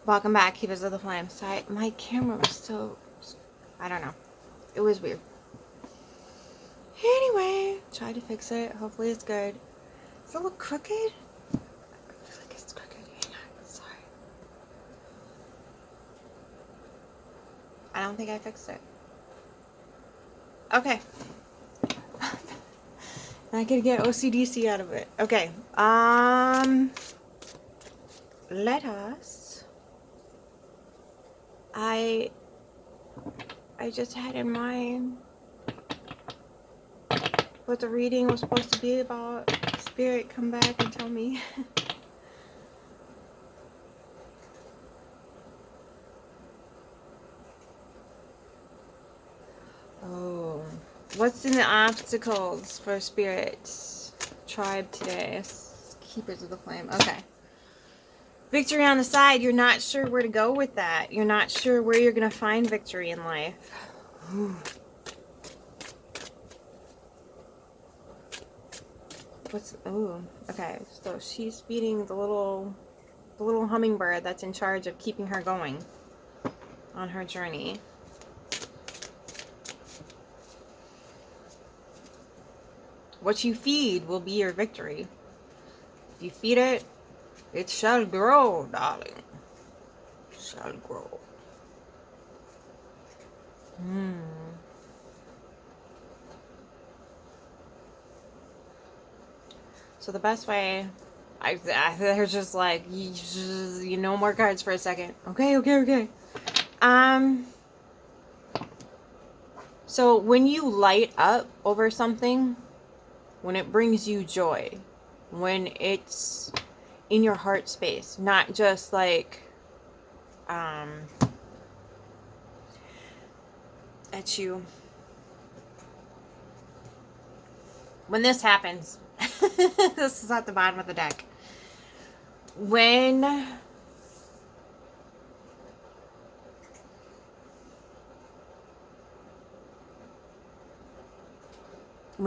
Welcome back, Keepers of the Flame. Sorry, my camera was so... I don't know. It was weird. Anyway, tried to fix it. Hopefully it's good. Does it look crooked? I feel like it's crooked. Hang on. Sorry. I don't think I fixed it. Okay. I could get OCDC out of it. Okay. Let us... I just had in mind what the reading was supposed to be about. Spirit, come back and tell me. Oh, what's in the obstacles for Spirit's tribe today? Keepers of the Flame. Okay. Victory on the side. You're not sure where to go with that. You're not sure where you're going to find victory in life. Oh, okay. So she's feeding the little hummingbird that's in charge of keeping her going on her journey. What you feed will be your victory. If you feed it, it shall grow, darling. It shall grow. So the best way, they're just like, you know, more cards for a second. Okay. So when you light up over something, when it brings you joy, when it's in your heart space, not just like, at you. When this happens, this is at the bottom of the deck. When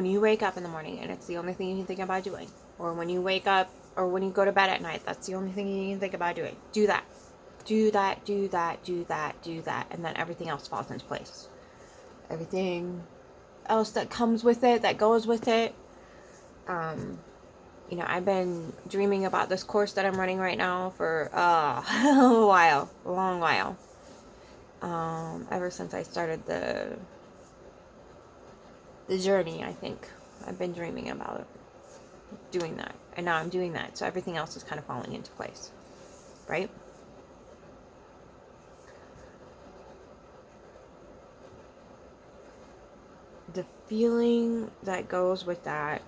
you wake up in the morning and it's the only thing you can think about doing, or when you wake up, or when you go to bed at night, that's the only thing you can think about doing. Do that. Do that, do that, do that, do that, and then everything else falls into place. Everything else that comes with it, that goes with it. You know, I've been dreaming about this course that I'm running right now for a long while. Ever since I started the journey, I think I've been dreaming about doing that, and now I'm doing that. So everything else is kind of falling into place, right? The feeling that goes with that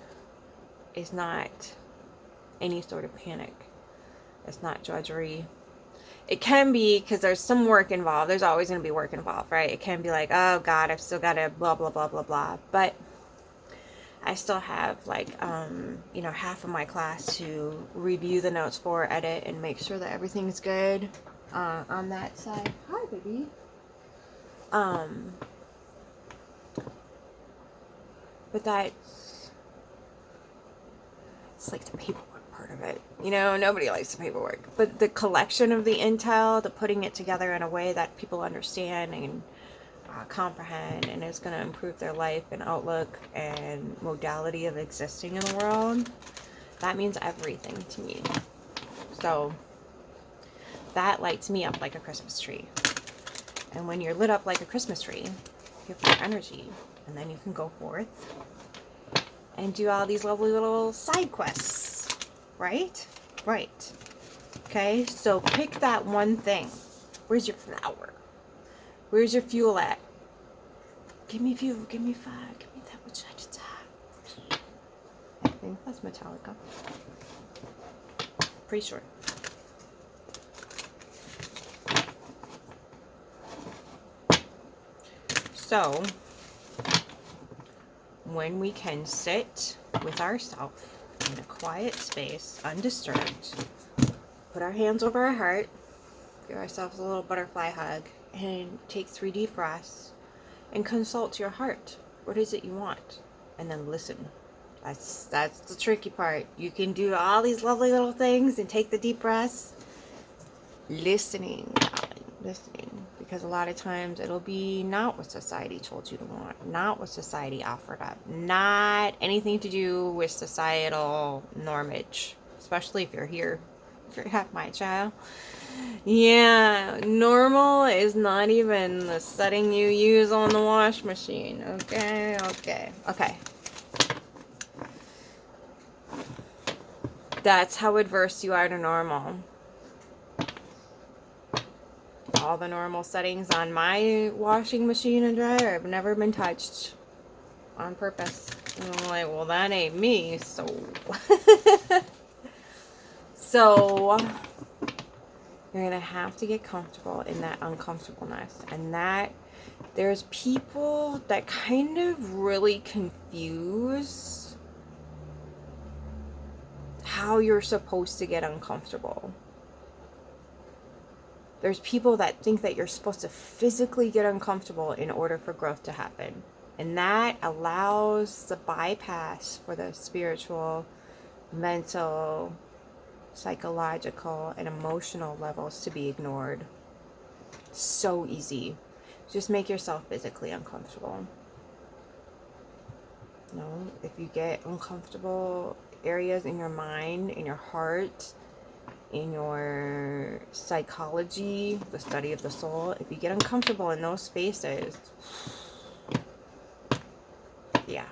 is not any sort of panic. It's not drudgery. It can be, because there's some work involved. There's always going to be work involved, right? It can be like, oh God, I've still got to blah, blah, blah, blah, blah. But I still have like, you know, half of my class to review the notes for, edit, and make sure that everything's good on that side. Hi, baby. But that's, it's like the paperwork part of it. You know, nobody likes the paperwork. But the collection of the intel, the putting it together in a way that people understand and comprehend, and is going to improve their life and outlook and modality of existing in the world, that means everything to me. So that lights me up like a Christmas tree. And when you're lit up like a Christmas tree, you have more energy, and then you can go forth and do all these lovely little side quests, right? Right. Okay, so pick that one thing. Where's your flower? Where's your fuel at? Give me fuel, give me fire, give me that which I desire. I think that's Metallica. Pretty sure. So, when we can sit with ourselves in a quiet space, undisturbed, put our hands over our heart, give ourselves a little butterfly hug, and take 3 deep breaths, and consult your heart. What is it you want? And then listen. That's the tricky part. You can do all these lovely little things and take the deep breaths, Listening, darling, listening. Because a lot of times it'll be not what society told you to want, not what society offered up, not anything to do with societal normage, especially if you're here, if you're half my child. Yeah, normal is not even the setting you use on the wash machine. Okay, okay, okay. That's how adverse you are to normal. All the normal settings on my washing machine and dryer have never been touched on purpose. And I'm like, well, that ain't me, so. So, you're gonna have to get comfortable in that uncomfortableness. And that, there's people that kind of really confuse how you're supposed to get uncomfortable. There's people that think that you're supposed to physically get uncomfortable in order for growth to happen. And that allows the bypass for the spiritual, mental, psychological, and emotional levels to be ignored. So easy. Just make yourself physically uncomfortable. You know, if you get uncomfortable areas in your mind, in your heart, in your psychology, the study of the soul, if you get uncomfortable in those spaces, yeah.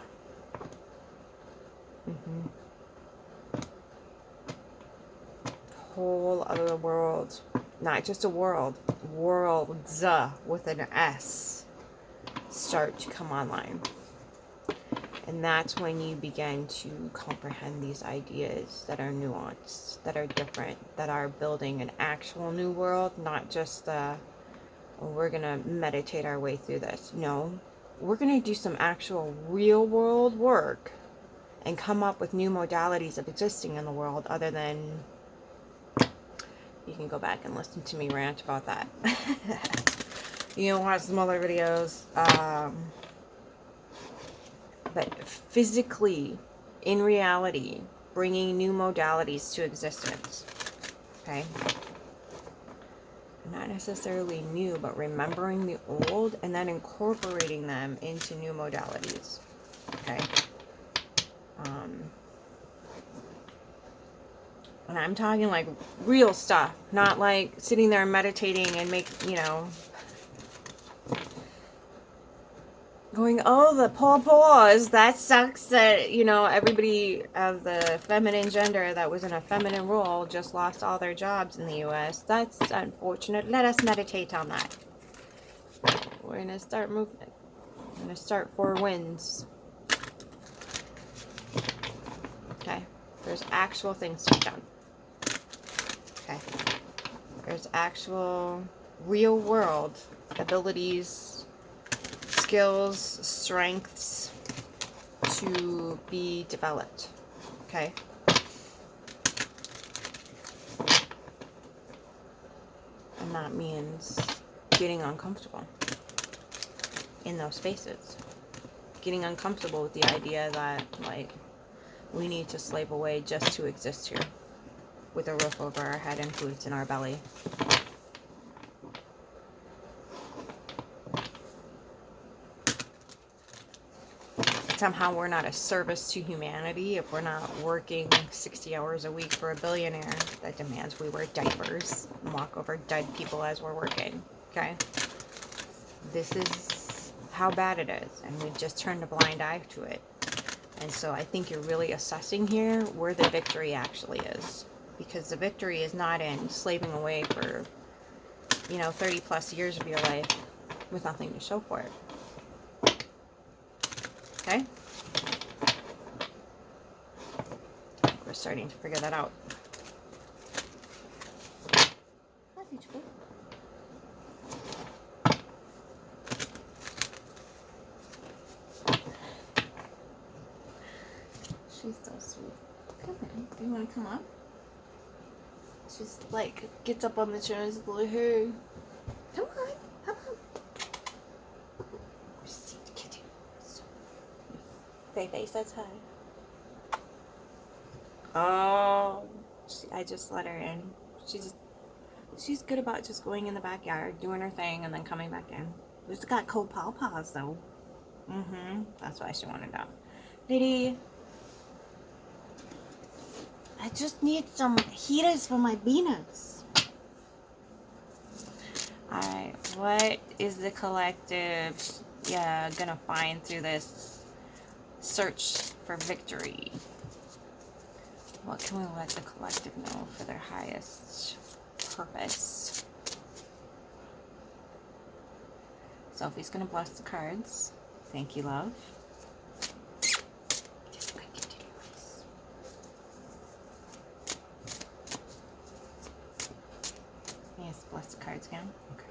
Whole other world, not just a world, worlds with an S, start to come online. And that's when you begin to comprehend these ideas that are nuanced, that are different, that are building an actual new world, not just the, oh, we're going to meditate our way through this. No, we're going to do some actual real world work and come up with new modalities of existing in the world other than, you can go back and listen to me rant about that. You can watch some other videos. But physically, in reality, bringing new modalities to existence. Okay? Not necessarily new, but remembering the old and then incorporating them into new modalities. Okay? And I'm talking like real stuff, not like sitting there and meditating and going, oh, the pause, that sucks that, everybody of the feminine gender that was in a feminine role just lost all their jobs in the U.S. That's unfortunate. Let us meditate on that. We're going to start movement. We're going to start 4 winds. Okay? There's actual things to be done. Okay? There's actual real world abilities, skills, strengths to be developed. Okay? And that means getting uncomfortable in those spaces. Getting uncomfortable with the idea that, like, we need to slave away just to exist here with a roof over our head and food in our belly. Somehow we're not a service to humanity if we're not working 60 hours a week for a billionaire that demands we wear diapers and walk over dead people as we're working. Okay? This is how bad it is, and we just turned a blind eye to it. And so I think you're really assessing here where the victory actually is. Because the victory is not in slaving away for, 30 plus years of your life with nothing to show for it. Okay? We're starting to figure that out. She's so sweet. Come in. Do you want to come up? She's like, gets up on the chair and is like, hey. Come on. Come on. See the kitty. Faye says hi. Oh, I just let her in. She just She's good about just going in the backyard, doing her thing, and then coming back in. She's got cold pawpaws, though. That's why she wanted out. Lady, I just need some heaters for my beaners. Alright, what is the collective gonna find through this search for victory? What can we let the collective know for their highest purpose? Sophie's gonna bless the cards. Thank you, love. Yes, bless the cards again. Okay.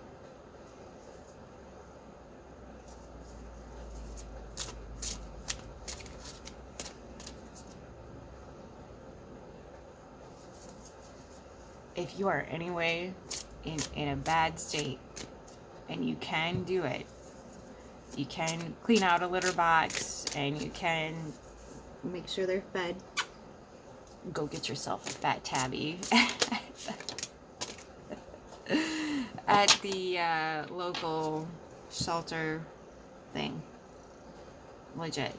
If you are anyway in a bad state and you can do it, you can clean out a litter box and you can make sure they're fed, go get yourself a fat tabby at the local shelter thing. Legit.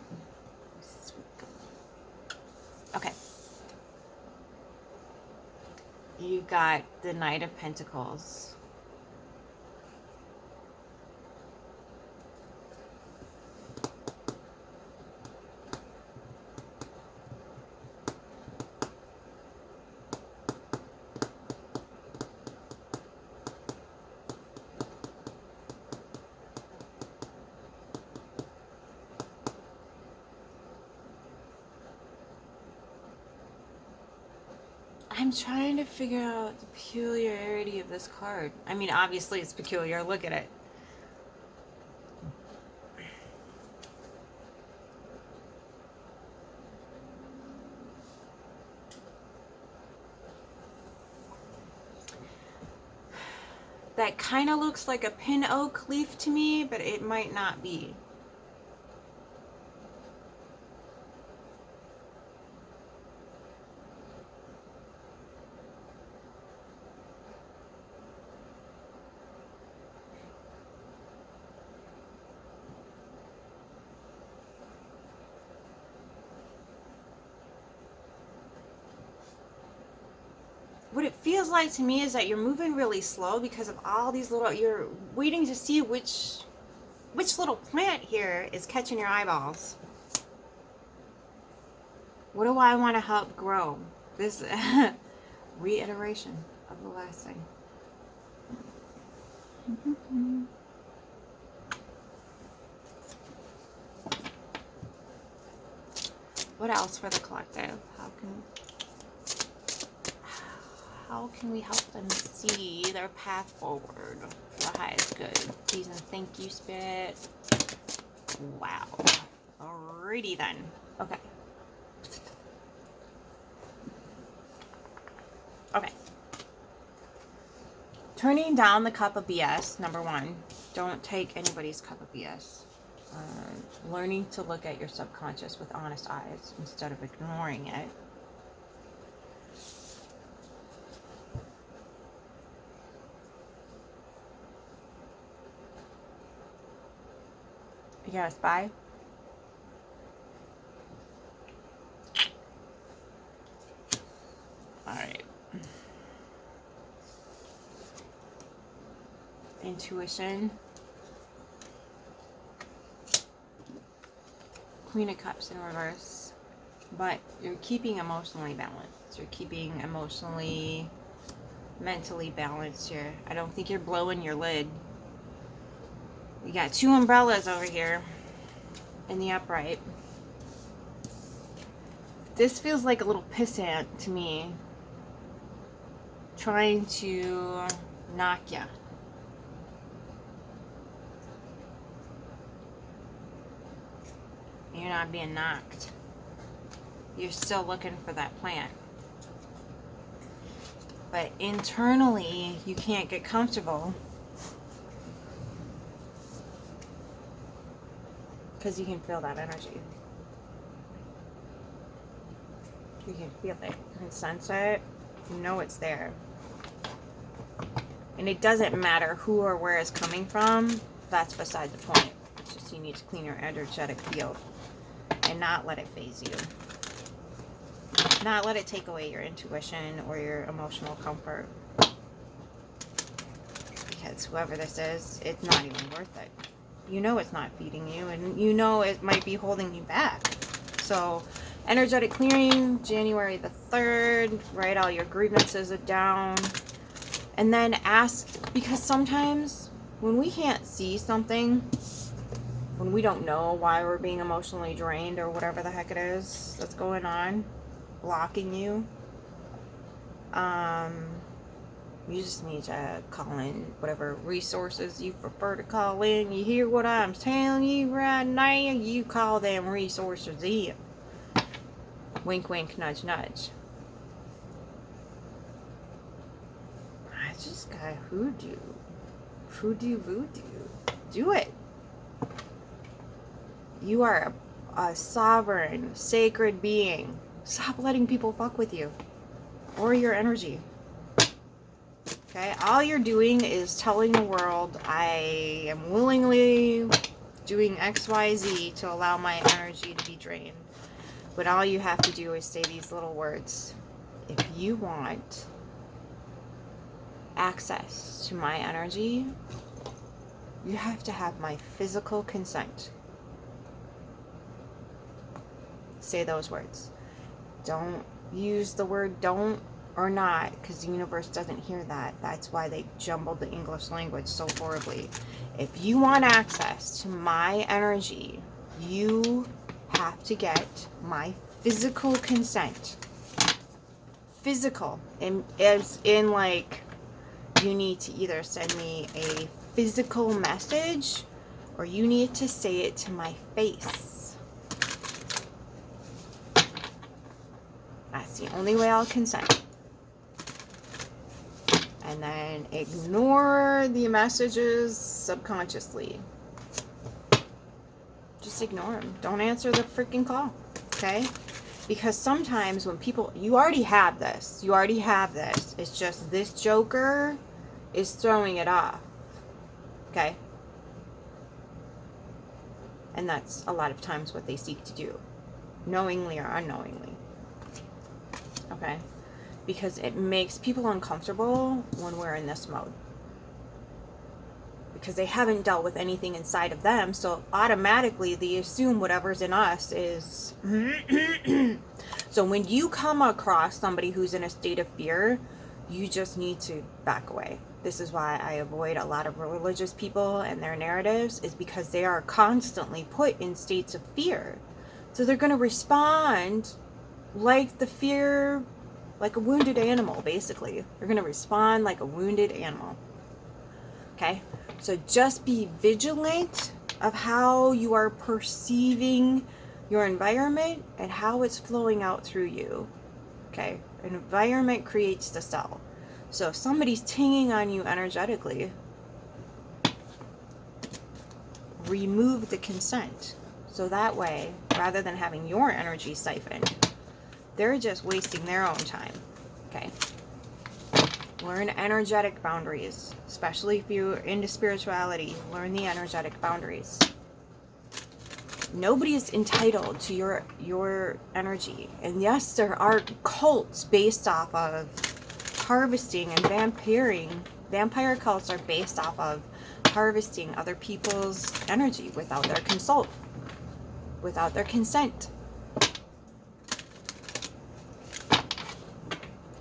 Okay. You got the Knight of Pentacles. I'm trying to figure out the peculiarity of this card. I mean, obviously it's peculiar. Look at it. That kind of looks like a pin oak leaf to me, but it might not be. What it feels like to me is that you're moving really slow because of all these little, you're waiting to see which little plant here is catching your eyeballs. What do I want to help grow? This reiteration of the last thing. What else for the collective? How can we help them see their path forward for the highest good? Please and thank you, Spirit. Wow. Alrighty then. Okay. Okay. Turning down the cup of BS, number one. Don't take anybody's cup of BS. Learning to look at your subconscious with honest eyes instead of ignoring it. You got a spy? Alright. Intuition. Queen of Cups in reverse. But you're keeping emotionally balanced. You're keeping emotionally, mentally balanced here. I don't think you're blowing your lid. You got two umbrellas over here in the upright. This feels like a little pissant to me. Trying to knock ya. You're not being knocked. You're still looking for that plant. But internally, you can't get comfortable. Because you can feel that energy. You can feel it. You can sense it. You know it's there. And it doesn't matter who or where it's coming from. That's beside the point. It's just you need to clean your energetic field and not let it phase you. Not let it take away your intuition or your emotional comfort. Because whoever this is, it's not even worth it. You know it's not feeding you, and you know it might be holding you back. So, energetic clearing, January the 3rd, write all your grievances down. And then ask, because sometimes when we can't see something, when we don't know why we're being emotionally drained or whatever the heck it is that's going on, blocking you, you just need to call in whatever resources you prefer to call in. You hear what I'm telling you right now? You call them resources in. Wink, wink, nudge, nudge. I just got hoodoo. Hoodoo voodoo. Do it. You are a sovereign, sacred being. Stop letting people fuck with you or your energy. Okay? All you're doing is telling the world, I am willingly doing XYZ to allow my energy to be drained. But all you have to do is say these little words. If you want access to my energy, you have to have my physical consent. Say those words. Don't use the word don't or not, because the universe doesn't hear that. That's why they jumbled the English language so horribly. If you want access to my energy, you have to get my physical consent. Physical. As in, like, you need to either send me a physical message or you need to say it to my face. That's the only way I'll consent. And then ignore the messages subconsciously. Just ignore them. Don't answer the freaking call. Okay? Because sometimes when people, you already have this. You already have this. It's just this joker is throwing it off. Okay? And that's a lot of times what they seek to do. Knowingly or unknowingly. Okay? Because it makes people uncomfortable when we're in this mode. Because they haven't dealt with anything inside of them, so automatically they assume whatever's in us is... So when you come across somebody who's in a state of fear, you just need to back away. This is why I avoid a lot of religious people and their narratives, is because they are constantly put in states of fear. So they're going to respond like the fear... like a wounded animal, basically. You're going to respond like a wounded animal. Okay? So just be vigilant of how you are perceiving your environment and how it's flowing out through you. Okay? An environment creates the cell. So if somebody's tinging on you energetically, remove the consent. So that way, rather than having your energy siphoned, they're just wasting their own time. Okay? Learn energetic boundaries. Especially if you're into spirituality. Learn the energetic boundaries. Nobody is entitled to your energy. And yes, there are cults based off of harvesting and vampiring. Vampire cults are based off of harvesting other people's energy without their consent.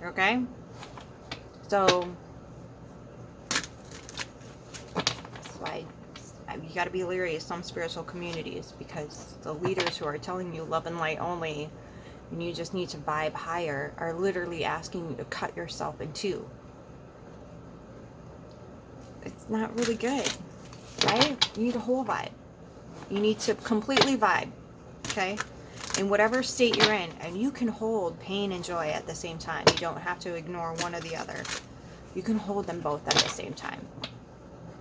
Okay? So, that's why you got to be leery of some spiritual communities, because the leaders who are telling you love and light only, and you just need to vibe higher, are literally asking you to cut yourself in two. It's not really good, right? You need a whole vibe. You need to completely vibe, okay? In whatever state you're in, and you can hold pain and joy at the same time. You don't have to ignore one or the other. You can hold them both at the same time.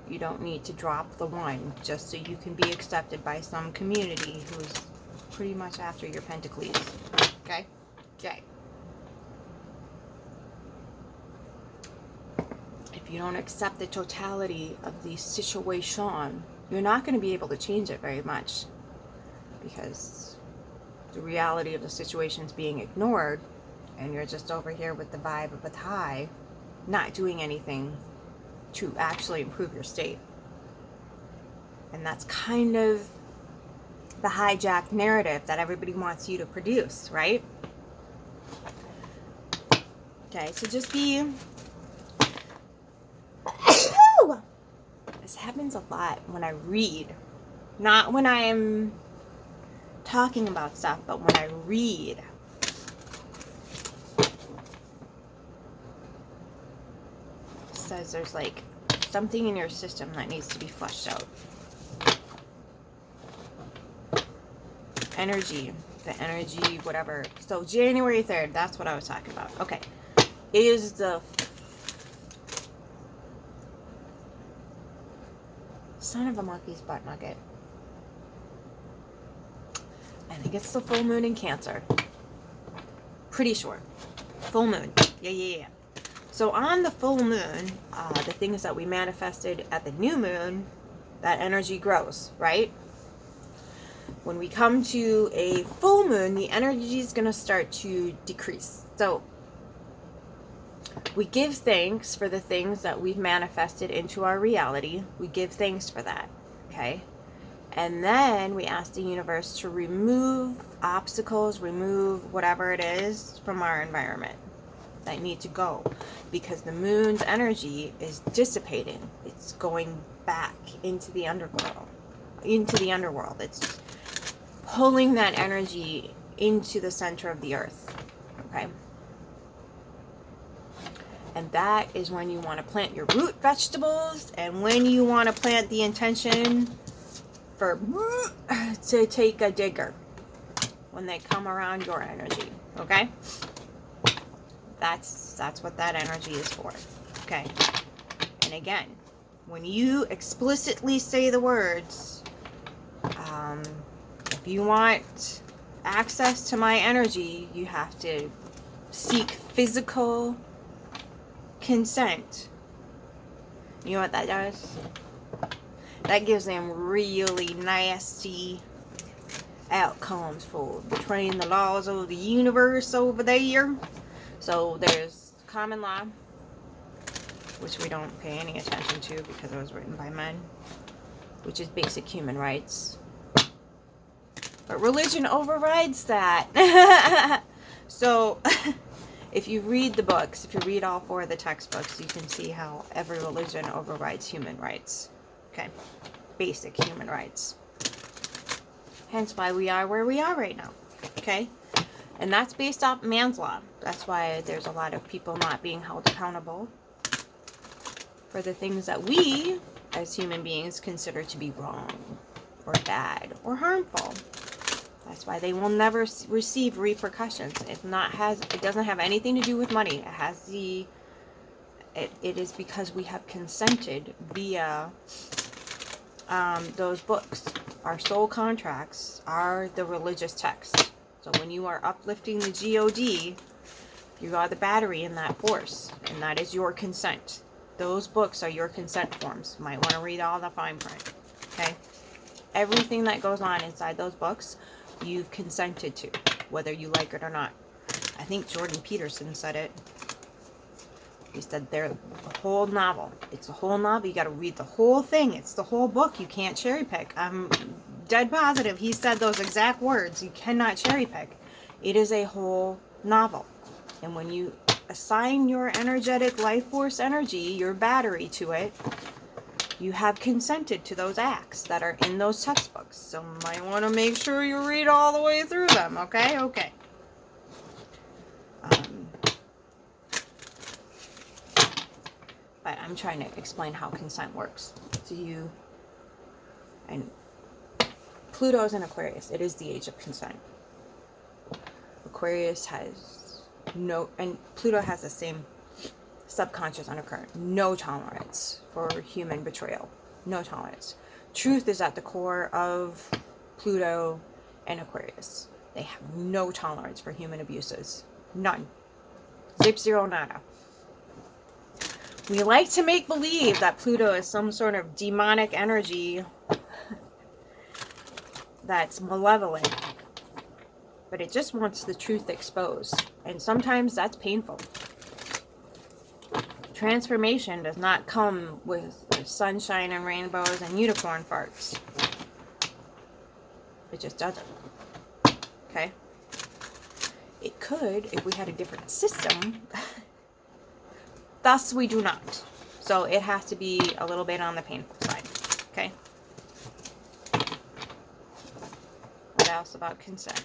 You don't need to drop the one just so you can be accepted by some community who's pretty much after your Pentacles. Okay? Okay. If if you don't accept the totality of the situation, you're not going to be able to change it very much, because the reality of the situation is being ignored, and you're just over here with the vibe of a high, not doing anything to actually improve your state. And that's kind of the hijacked narrative that everybody wants you to produce, right? Okay, so just be... This happens a lot when I read. Not when I'm talking about stuff, but when I read. It says there's like something in your system that needs to be flushed out. Energy, the energy, whatever. So January 3rd, that's what I was talking about. Okay. Is the son of a monkey's butt nugget. I think it's the full moon in Cancer. Pretty sure. Full moon. Yeah. So on the full moon, the things that we manifested at the new moon, that energy grows, right? When we come to a full moon, the energy is going to start to decrease. So we give thanks for the things that we've manifested into our reality. We give thanks for that, okay? And then we ask the universe to remove obstacles, remove whatever it is from our environment that need to go, because the moon's energy is dissipating. It's going back into the underworld. It's pulling that energy into the center of the earth, okay? And that is when you want to plant your root vegetables, and when you want to plant the intention for to take a digger when they come around your energy, okay? That's what that energy is for, okay? And again, when you explicitly say the words, if you want access to my energy, you have to seek physical consent. You know what that does? That gives them really nasty outcomes for betraying the laws of the universe over there. So there's common law, which we don't pay any attention to because it was written by men, which is basic human rights. But religion overrides that. So if you read the books, if you read all 4 of the textbooks, you can see how every religion overrides human rights. Okay? Basic human rights. Hence why we are where we are right now. Okay? And that's based off man's law. That's why there's a lot of people not being held accountable for the things that we, as human beings, consider to be wrong or bad or harmful. That's why they will never receive repercussions. It doesn't have anything to do with money. It is because we have consented via those books. Our soul contracts are the religious texts. So when you are uplifting the God, you are the battery in that force, and that is your consent. Those books are your consent forms. You might want to read all the fine print. Okay? Everything that goes on inside those books, you've consented to, whether you like it or not. I think Jordan Peterson said it. He said they're the whole novel. It's a whole novel. You got to read the whole thing. It's the whole book. You can't cherry pick. I'm dead positive he said those exact words. You cannot cherry pick. It is a whole novel. And when you assign your energetic life force energy, your battery to it, you have consented to those acts that are in those textbooks. So you might want to make sure you read all the way through them, okay? Okay. But I'm trying to explain how consent works to you. And Pluto's in Aquarius. It is the age of consent. Aquarius has and Pluto has the same subconscious undercurrent. No tolerance for human betrayal. No tolerance. Truth is at the core of Pluto and Aquarius. They have no tolerance for human abuses. None. Zip, zero, nada. We like to make believe that Pluto is some sort of demonic energy that's malevolent, but it just wants the truth exposed, and sometimes that's painful. Transformation does not come with sunshine and rainbows and unicorn farts. It just doesn't. Okay? It could if we had a different system. Thus, we do not. So it has to be a little bit on the painful side. Okay? What else about consent?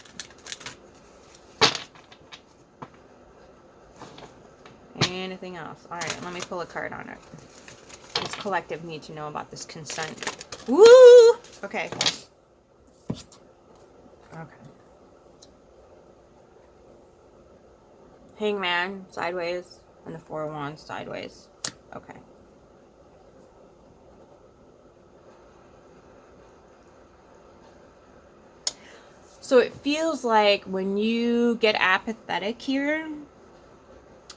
Anything else? Alright, let me pull a card on it. This collective need to know about this consent. Woo! Okay. Okay. Hangman, sideways, and the Four of Wands, sideways. Okay. So it feels like when you get apathetic here,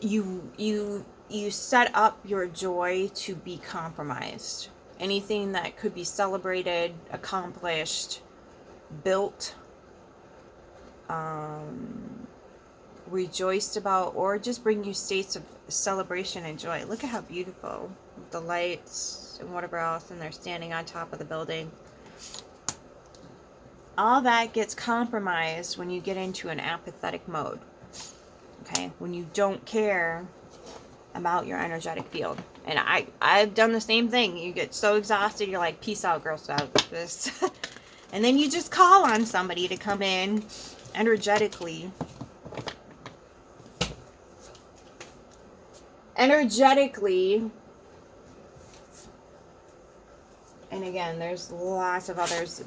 you set up your joy to be compromised. Anything that could be celebrated, accomplished, built, rejoiced about, or just bring you states of celebration and joy. Look at how beautiful the lights and whatever else, and they're standing on top of the building. All that gets compromised when you get into an apathetic mode. Okay, when you don't care about your energetic field. And I've done the same thing. You get so exhausted, you're like, peace out, Girl Scouts. And then you just call on somebody to come in energetically. And again, there's lots of others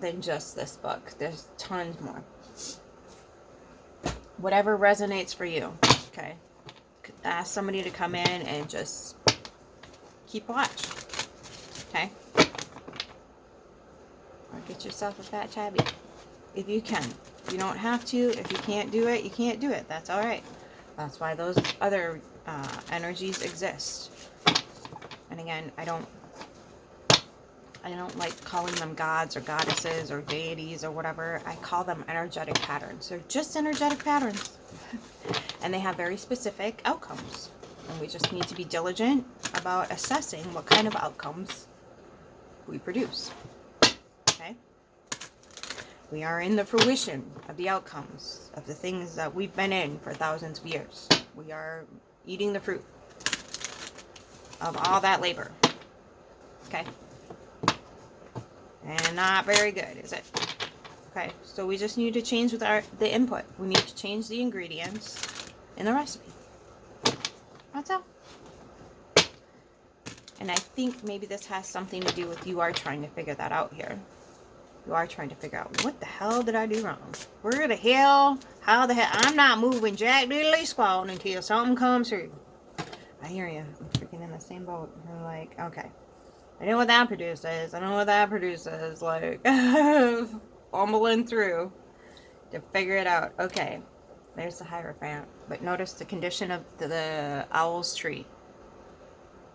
than just this book. There's tons more. Whatever resonates for you. Okay. Ask somebody to come in and just keep watch. Okay. Or get yourself a fat tabby. If you can. You don't have to. If you can't do it, you can't do it. That's alright. That's why those other energies exist. And again, I don't like calling them gods or goddesses or deities or whatever. I call them energetic patterns. They're just energetic patterns. And they have very specific outcomes. And we just need to be diligent about assessing what kind of outcomes we produce. Okay? We are in the fruition of the outcomes of the things that we've been in for thousands of years. We are eating the fruit of all that labor. Okay? And not very good, is it? Okay, so we just need to change with the input. We need to change the ingredients in the recipe. That's all. And I think maybe this has something to do with you are trying to figure that out here. You are trying to figure out, what the hell did I do wrong? Where the hell? How the hell? I'm not moving jack diddly squat until something comes through. I hear you. I'm freaking in the same boat. You're like, okay. I know what that produces. I know what that produces. Like, fumbling through to figure it out. Okay. There's the Hierophant. But notice the condition of the owl's tree.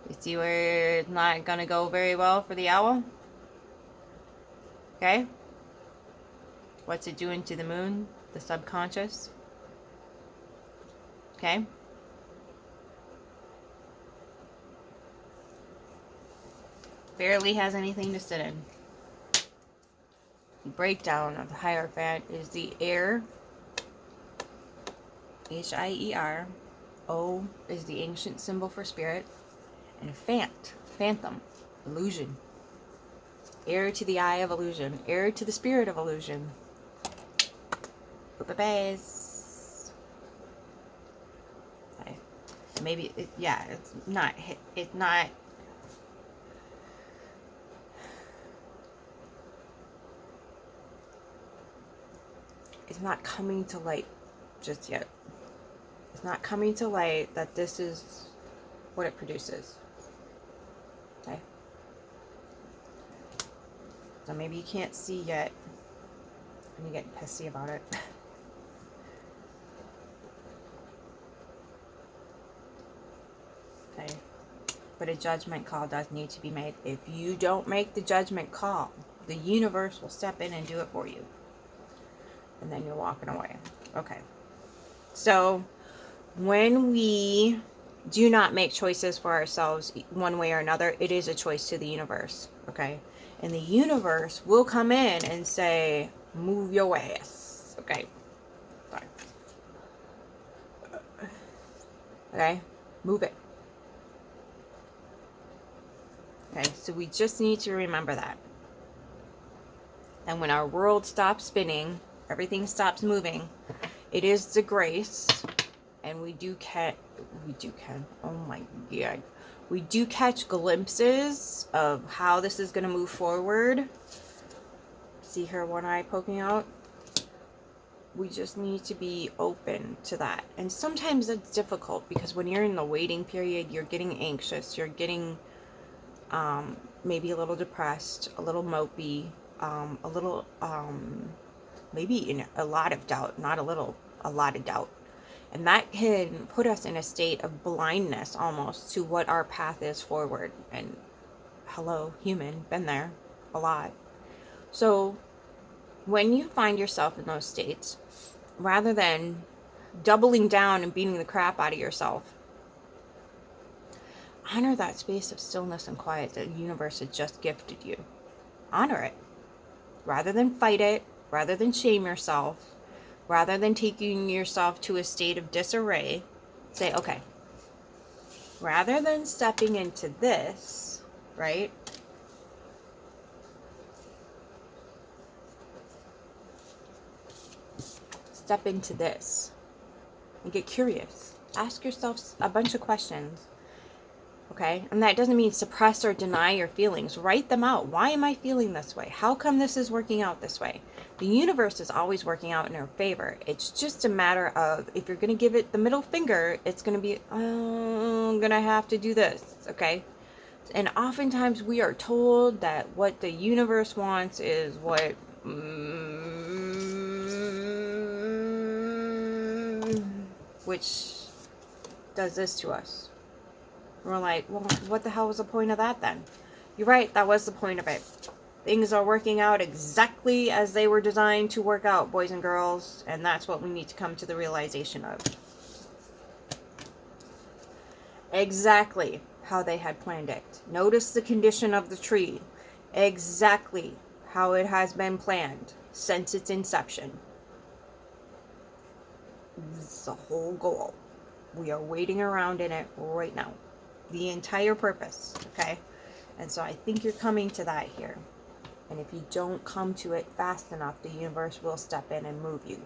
You see where it's not going to go very well for the owl? Okay? What's it doing to the moon? The subconscious? Okay? Barely has anything to sit in. The breakdown of the Hierophant is the air, H-I-E-R. O is the ancient symbol for spirit. And phantom, illusion. Heir to the eye of illusion. Heir to the spirit of illusion. Bye-bye. Okay. Maybe, it's not it's not coming to light just yet. It's not coming to light that this is what it produces. Okay? So maybe you can't see yet and you're getting pissy about it. Okay. but a judgment call does need to be made. If you don't make the judgment call, the universe will step in and do it for you. And then you're walking away. Okay. So when we do not make choices for ourselves one way or another, it is a choice to the universe. Okay. And the universe will come in and say, move your ass. Okay. Sorry. Okay. Move it. Okay. So we just need to remember that. And when our world stops spinning, everything stops moving, it is the grace. And we do oh my God. We do catch glimpses of how this is going to move forward. See her one eye poking out? We just need to be open to that. And sometimes it's difficult because when you're in the waiting period, you're getting anxious. You're getting maybe a little depressed, a little mopey, a little, maybe in a lot of doubt, not a little, a lot of doubt. And that can put us in a state of blindness almost to what our path is forward. And hello, human, been there a lot. So when you find yourself in those states, rather than doubling down and beating the crap out of yourself, honor that space of stillness and quiet that the universe has just gifted you. Honor it. Rather than fight it, rather than shame yourself, rather than taking yourself to a state of disarray, say, okay, rather than stepping into this, right? Step into this and get curious. Ask yourself a bunch of questions. Okay? And that doesn't mean suppress or deny your feelings. Write them out. Why am I feeling this way? How come this is working out this way? The universe is always working out in our favor. It's just a matter of, if you're going to give it the middle finger, it's going to be, oh, I'm going to have to do this. Okay? And oftentimes we are told that what the universe wants is what, which does this to us. We're like, well, what the hell was the point of that then? You're right, that was the point of it. Things are working out exactly as they were designed to work out, boys and girls, and that's what we need to come to the realization of. Exactly how they had planned it. Notice the condition of the tree. Exactly how it has been planned since its inception. This is the whole goal. We are waiting around in it right now. The entire purpose, okay? And so I think you're coming to that here. And if you don't come to it fast enough, the universe will step in and move you.